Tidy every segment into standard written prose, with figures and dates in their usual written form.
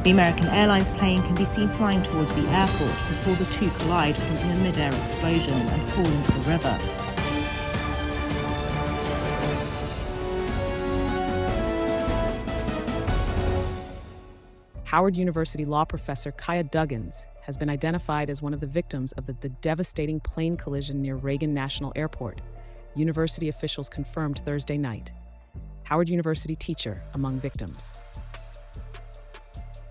The American Airlines plane can be seen flying towards the airport before the two collide, causing a mid-air explosion and fall into the river. Howard University law professor Kiah Duggins has been identified as one of the victims of the devastating plane collision near Reagan National Airport, university officials confirmed Thursday night. Howard University teacher among victims.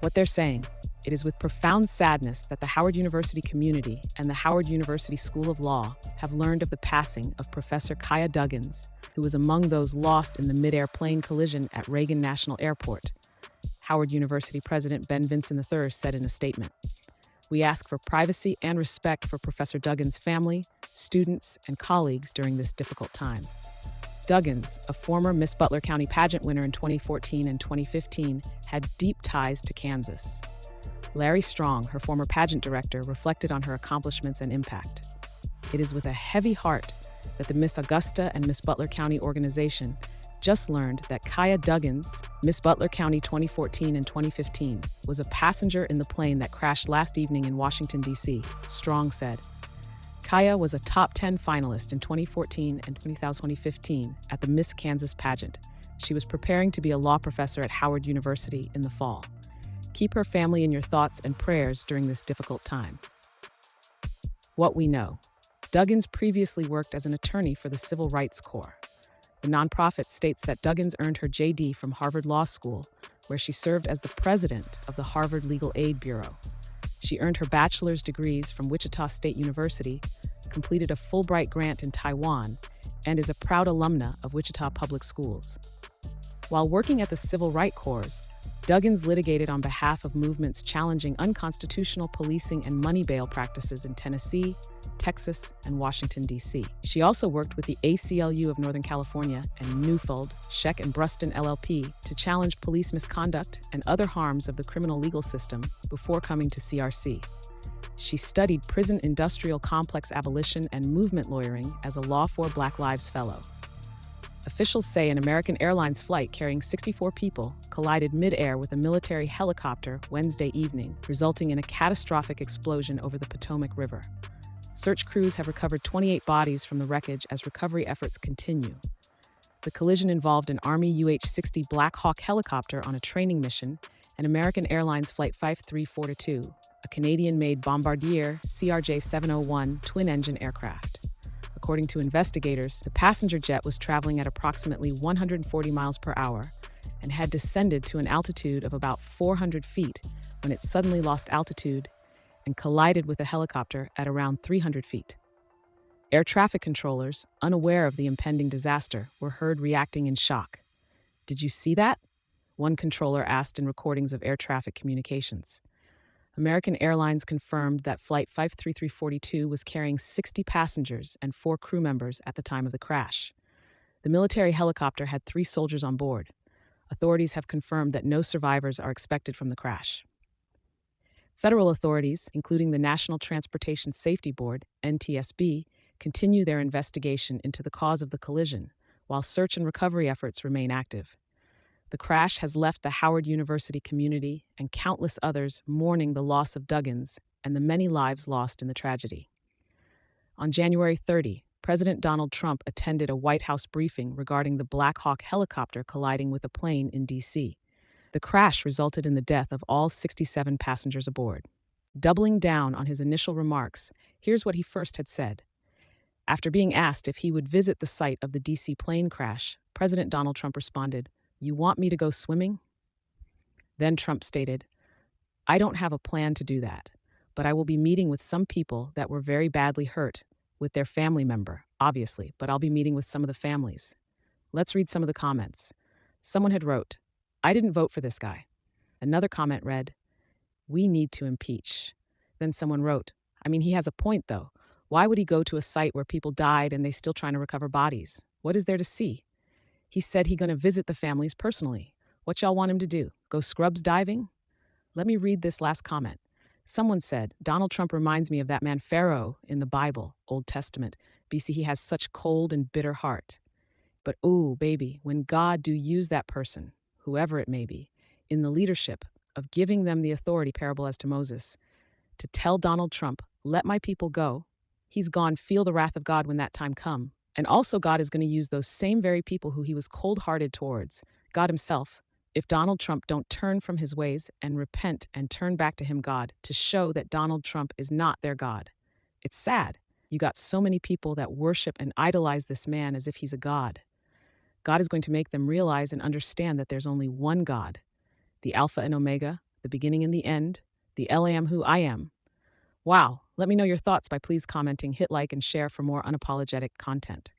What they're saying, it is with profound sadness that the Howard University community and the Howard University School of Law have learned of the passing of Professor Kiah Duggins, who was among those lost in the mid-air plane collision at Reagan National Airport. Howard University President Ben Vinson III said in a statement, "We ask for privacy and respect for Professor Duggins' family, students, and colleagues during this difficult time." Duggins, a former Miss Butler County pageant winner in 2014 and 2015, had deep ties to Kansas. Larry Strong, her former pageant director, reflected on her accomplishments and impact. "It is with a heavy heart that the Miss Augusta and Miss Butler County organization just learned that Kiah Duggins, Miss Butler County 2014 and 2015, was a passenger in the plane that crashed last evening in Washington, D.C., Strong said. Kiah was a top 10 finalist in 2014 and 2015 at the Miss Kansas pageant. She was preparing to be a law professor at Howard University in the fall. Keep her family in your thoughts and prayers during this difficult time. What we know. Duggins previously worked as an attorney for the Civil Rights Corps. The nonprofit states that Duggins earned her JD from Harvard Law School, where she served as the president of the Harvard Legal Aid Bureau. She earned her bachelor's degrees from Wichita State University, completed a Fulbright grant in Taiwan, and is a proud alumna of Wichita Public Schools. While working at the Civil Rights Corps, Duggins litigated on behalf of movements challenging unconstitutional policing and money bail practices in Tennessee, Texas, and Washington, D.C. She also worked with the ACLU of Northern California and Newfold, Scheck and Bruston LLP to challenge police misconduct and other harms of the criminal legal system before coming to CRC. She studied prison industrial complex abolition and movement lawyering as a Law for Black Lives Fellow. Officials say an American Airlines flight carrying 64 people collided mid-air with a military helicopter Wednesday evening, resulting in a catastrophic explosion over the Potomac River. Search crews have recovered 28 bodies from the wreckage as recovery efforts continue. The collision involved an Army UH-60 Black Hawk helicopter on a training mission and American Airlines Flight 5342, a Canadian-made Bombardier CRJ-701 twin-engine aircraft. According to investigators, the passenger jet was traveling at approximately 140 miles per hour and had descended to an altitude of about 400 feet when it suddenly lost altitude and collided with a helicopter at around 300 feet. Air traffic controllers, unaware of the impending disaster, were heard reacting in shock. "Did you see that?" one controller asked in recordings of air traffic communications. American Airlines confirmed that Flight 53342 was carrying 60 passengers and 4 crew members at the time of the crash. The military helicopter had 3 soldiers on board. Authorities have confirmed that no survivors are expected from the crash. Federal authorities, including the National Transportation Safety Board, NTSB, continue their investigation into the cause of the collision, while search and recovery efforts remain active. The crash has left the Howard University community and countless others mourning the loss of Duggins and the many lives lost in the tragedy. On January 30, President Donald Trump attended a White House briefing regarding the Black Hawk helicopter colliding with a plane in D.C. The crash resulted in the death of all 67 passengers aboard. Doubling down on his initial remarks, here's what he first had said. After being asked if he would visit the site of the D.C. plane crash, President Donald Trump responded, "You want me to go swimming?" Then Trump stated, "I don't have a plan to do that, but I will be meeting with some people that were very badly hurt, with their family member, obviously, but I'll be meeting with some of the families." Let's read some of the comments. Someone had wrote, "I didn't vote for this guy." Another comment read, "We need to impeach." Then someone wrote, "I mean, he has a point though. Why would he go to a site where people died and they still trying to recover bodies? What is there to see? He said he gonna visit the families personally. What y'all want him to do? Go scrubs diving?" Let me read this last comment. Someone said, "Donald Trump reminds me of that man Pharaoh in the Bible, Old Testament. BC, he has such cold and bitter heart. But ooh, baby, when God do use that person, whoever it may be, in the leadership, of giving them the authority parable as to Moses, to tell Donald Trump, let my people go. He's gone, feel the wrath of God when that time come. And also God is going to use those same very people who he was cold-hearted towards, God himself, if Donald Trump don't turn from his ways and repent and turn back to him, God, to show that Donald Trump is not their God. It's sad. You got so many people that worship and idolize this man as if he's a God. God is going to make them realize and understand that there's only one God, the Alpha and Omega, the beginning and the end, the I am who I am. Wow. Let me know your thoughts by please commenting, hit like, and share for more unapologetic content.